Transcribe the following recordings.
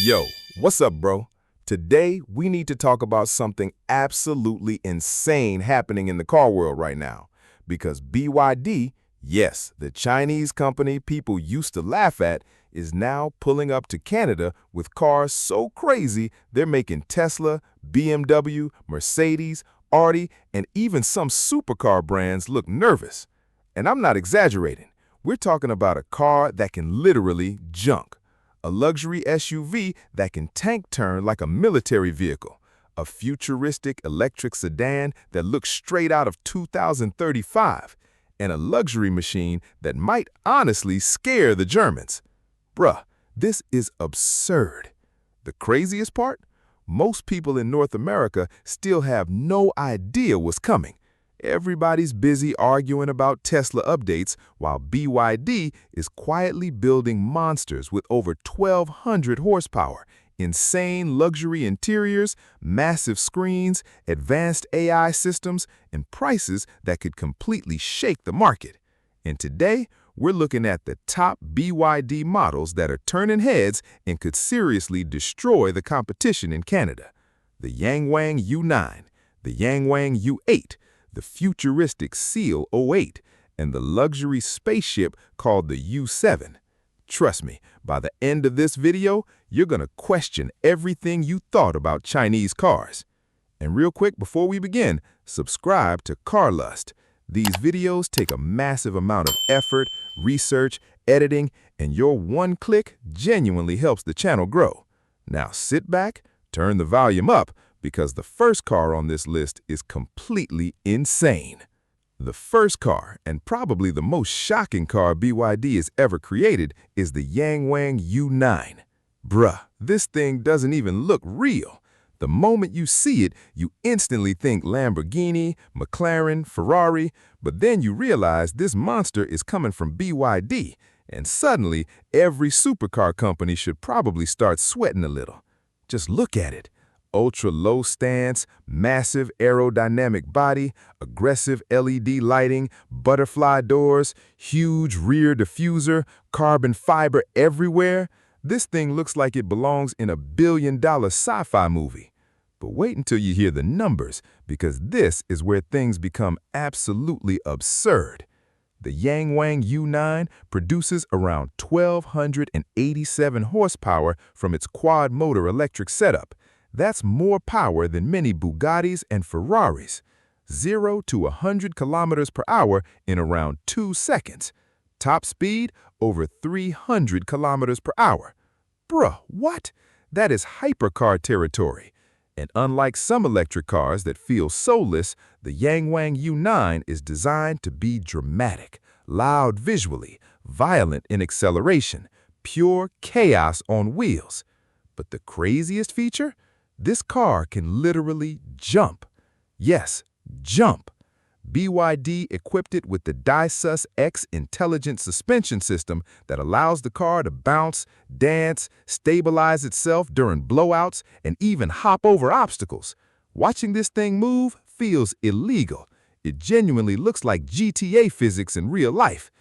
Yo, what's up, bro? Today, we need to talk about something absolutely insane happening in the car world right now. Because BYD, yes, the Chinese company people used to laugh at, is now pulling up to Canada with cars so crazy they're making Tesla, BMW, Mercedes, Audi, and even some supercar brands look nervous. And I'm not exaggerating. We're talking about a car that can literally junk. A luxury SUV that can tank turn like a military vehicle, a futuristic electric sedan that looks straight out of 2035, and a luxury machine that might honestly scare the Germans. Bruh, this is absurd. The craziest part? Most people in North America still have no idea what's coming. Everybody's busy arguing about Tesla updates while BYD is quietly building monsters with over 1,200 horsepower, insane luxury interiors, massive screens, advanced AI systems, and prices that could completely shake the market. And today, we're looking at the top BYD models that are turning heads and could seriously destroy the competition in Canada. The Yang Wang U9, the Yang Wang U8, the futuristic Seagull 08, and the luxury spaceship called the U7. Trust me, by the end of this video, you're gonna question everything you thought about Chinese cars. And real quick before we begin, subscribe to Carlust. These videos take a massive amount of effort, research, editing, and your one click genuinely helps the channel grow. Now sit back, turn the volume up, because the first car on this list is completely insane. The first car, and probably the most shocking car BYD has ever created, is the Yang Wang U9. Bruh, this thing doesn't even look real. The moment you see it, you instantly think Lamborghini, McLaren, Ferrari, but then you realize this monster is coming from BYD, and suddenly every supercar company should probably start sweating a little. Just look at it. Ultra-low stance, massive aerodynamic body, aggressive LED lighting, butterfly doors, huge rear diffuser, carbon fiber everywhere. This thing looks like it belongs in a billion-dollar sci-fi movie. But wait until you hear the numbers, because this is where things become absolutely absurd. The Yang Wang U9 produces around 1,287 horsepower from its quad-motor electric setup. That's more power than many Bugattis and Ferraris. 0 to 100 kilometers per hour in around 2 seconds. Top speed, over 300 kilometers per hour. Bruh, what? That is hypercar territory. And unlike some electric cars that feel soulless, the Yang Wang U9 is designed to be dramatic, loud visually, violent in acceleration, pure chaos on wheels. But the craziest feature? This car can literally jump. Yes, jump. BYD equipped it with the Disus X intelligent suspension system that allows the car to bounce, dance, stabilize itself during blowouts, and even hop over obstacles. Watching this thing move feels illegal. It genuinely looks like GTA physics in real life.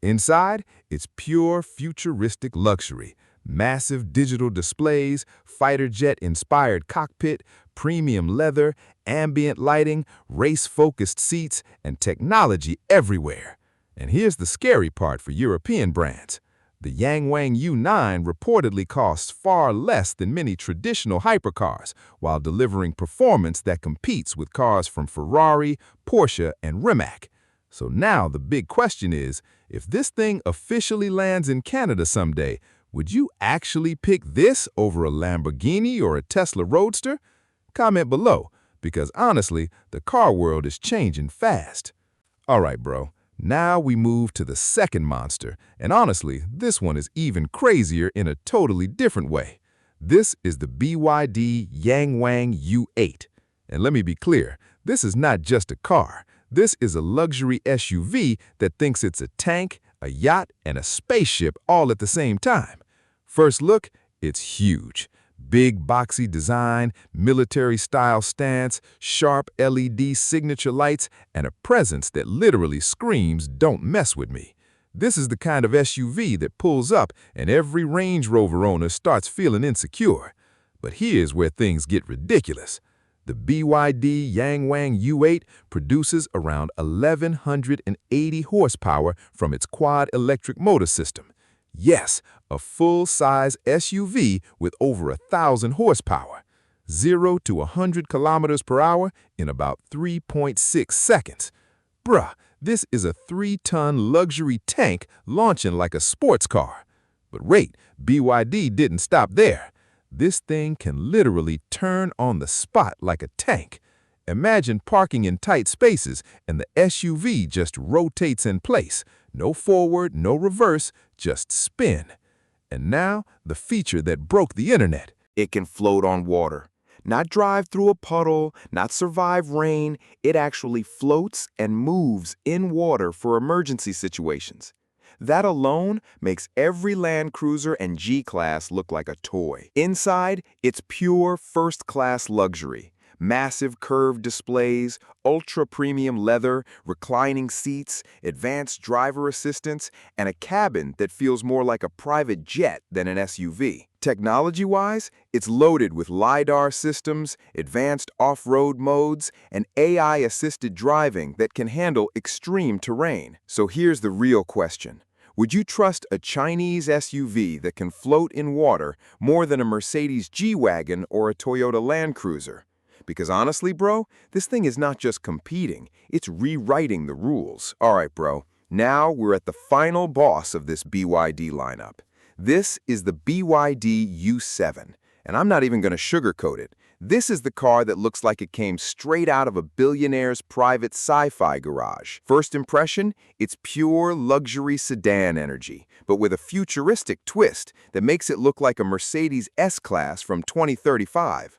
Inside, it's pure futuristic luxury. Massive digital displays, fighter jet-inspired cockpit, premium leather, ambient lighting, race-focused seats, and technology everywhere. And here's the scary part for European brands. The Yang Wang U9 reportedly costs far less than many traditional hypercars, while delivering performance that competes with cars from Ferrari, Porsche, and Rimac. So now the big question is, if this thing officially lands in Canada someday, would you actually pick this over a Lamborghini or a Tesla Roadster? Comment below, because honestly, the car world is changing fast. All right, bro. Now we move to the second monster, and honestly, this one is even crazier in a totally different way. This is the BYD Yang Wang U8. And let me be clear, this is not just a car. This is a luxury SUV that thinks it's a tank, a yacht, and a spaceship all at the same time. First look, it's huge. Big boxy design, military-style stance, sharp LED signature lights, and a presence that literally screams, "Don't mess with me." This is the kind of SUV that pulls up and every Range Rover owner starts feeling insecure. But here's where things get ridiculous. The BYD Yang Wang U8 produces around 1,180 horsepower from its quad electric motor system. Yes, a full-size SUV with over 1,000 horsepower. 0 to 100 kilometers per hour in about 3.6 seconds. Bruh, this is a 3-ton luxury tank launching like a sports car. But wait, BYD didn't stop there. This thing can literally turn on the spot like a tank. Imagine parking in tight spaces and the SUV just rotates in place. No forward, no reverse, just spin. And now, the feature that broke the internet. It can float on water. Not drive through a puddle, not survive rain. It actually floats and moves in water for emergency situations. That alone makes every Land Cruiser and G-Class look like a toy. Inside, it's pure first-class luxury. Massive curved displays, ultra-premium leather, reclining seats, advanced driver assistance, and a cabin that feels more like a private jet than an SUV. Technology-wise, it's loaded with LiDAR systems, advanced off-road modes, and AI-assisted driving that can handle extreme terrain. So here's the real question. Would you trust a Chinese SUV that can float in water more than a Mercedes G-Wagon or a Toyota Land Cruiser? Because honestly, bro, this thing is not just competing, it's rewriting the rules. All right, bro, now we're at the final boss of this BYD lineup. This is the BYD U7, and I'm not even going to sugarcoat it. This is the car that looks like it came straight out of a billionaire's private sci-fi garage. First impression, it's pure luxury sedan energy, but with a futuristic twist that makes it look like a Mercedes S-Class from 2035.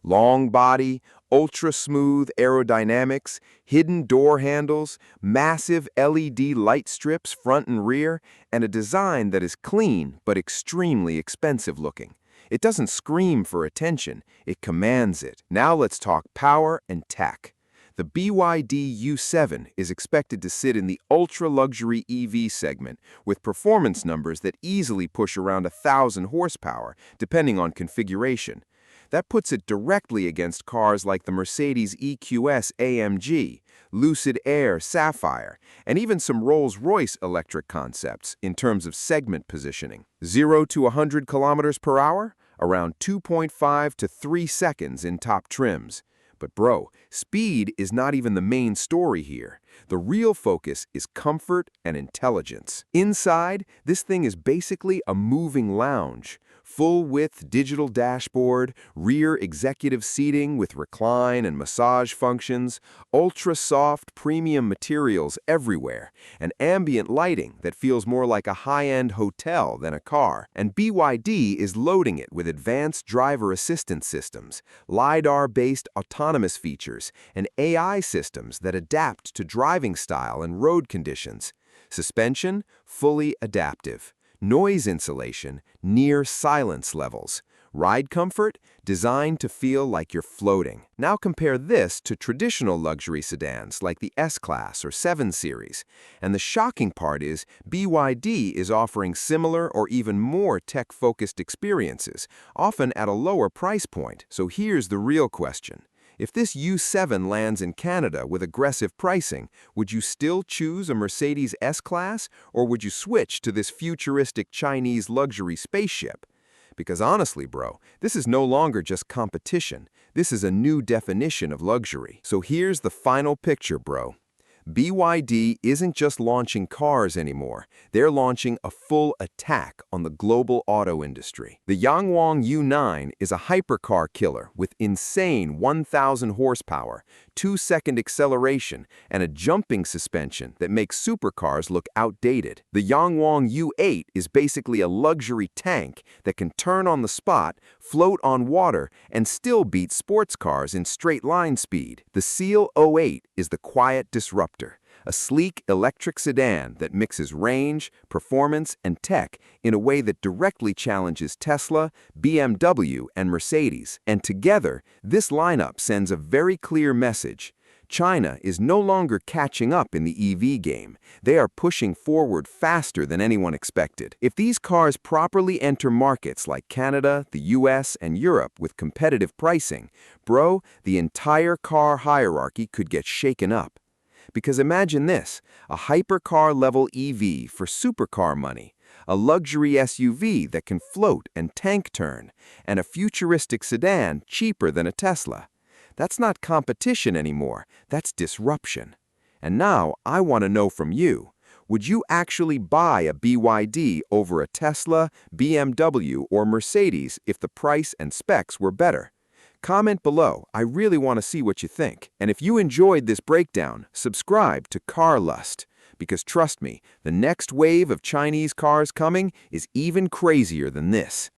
Long body, ultra-smooth aerodynamics, hidden door handles, massive LED light strips front and rear, and a design that is clean but extremely expensive looking. It doesn't scream for attention, it commands it. Now let's talk power and tech. The BYD U7 is expected to sit in the ultra-luxury EV segment with performance numbers that easily push around 1,000 horsepower, depending on configuration. That puts it directly against cars like the Mercedes EQS AMG, Lucid Air Sapphire, and even some Rolls-Royce electric concepts in terms of segment positioning. 0 to 100 kilometers per hour? Around 2.5 to 3 seconds in top trims. But bro, speed is not even the main story here. The real focus is comfort and intelligence. Inside, this thing is basically a moving lounge. Full-width digital dashboard, rear executive seating with recline and massage functions, ultra-soft premium materials everywhere, and ambient lighting that feels more like a high-end hotel than a car. And BYD is loading it with advanced driver assistance systems, LiDAR-based autonomous features, and AI systems that adapt to driving style and road conditions. Suspension, fully adaptive. Noise insulation, near silence levels. Ride comfort, designed to feel like you're floating. Now compare this to traditional luxury sedans like the S-Class or 7 Series. And the shocking part is BYD is offering similar or even more tech-focused experiences, often at a lower price point. So here's the real question. If this U7 lands in Canada with aggressive pricing, would you still choose a Mercedes S-Class, or would you switch to this futuristic Chinese luxury spaceship? Because honestly, bro, this is no longer just competition. This is a new definition of luxury. So here's the final picture, bro. BYD isn't just launching cars anymore. They're launching a full attack on the global auto industry. The Yang Wang U9 is a hypercar killer with insane 1,000 horsepower, 2-second acceleration, and a jumping suspension that makes supercars look outdated. The Yang Wang U8 is basically a luxury tank that can turn on the spot, float on water, and still beat sports cars in straight line speed. The Seagull 08 is the quiet disruptor. A sleek electric sedan that mixes range, performance, and tech in a way that directly challenges Tesla, BMW, and Mercedes. And together, this lineup sends a very clear message. China is no longer catching up in the EV game. They are pushing forward faster than anyone expected. If these cars properly enter markets like Canada, the US, and Europe with competitive pricing, bro, the entire car hierarchy could get shaken up. Because imagine this, a hypercar-level EV for supercar money, a luxury SUV that can float and tank turn, and a futuristic sedan cheaper than a Tesla. That's not competition anymore, that's disruption. And now I want to know from you, would you actually buy a BYD over a Tesla, BMW, or Mercedes if the price and specs were better? Comment below, I really want to see what you think. And if you enjoyed this breakdown, subscribe to Car Lust. Because trust me, the next wave of Chinese cars coming is even crazier than this.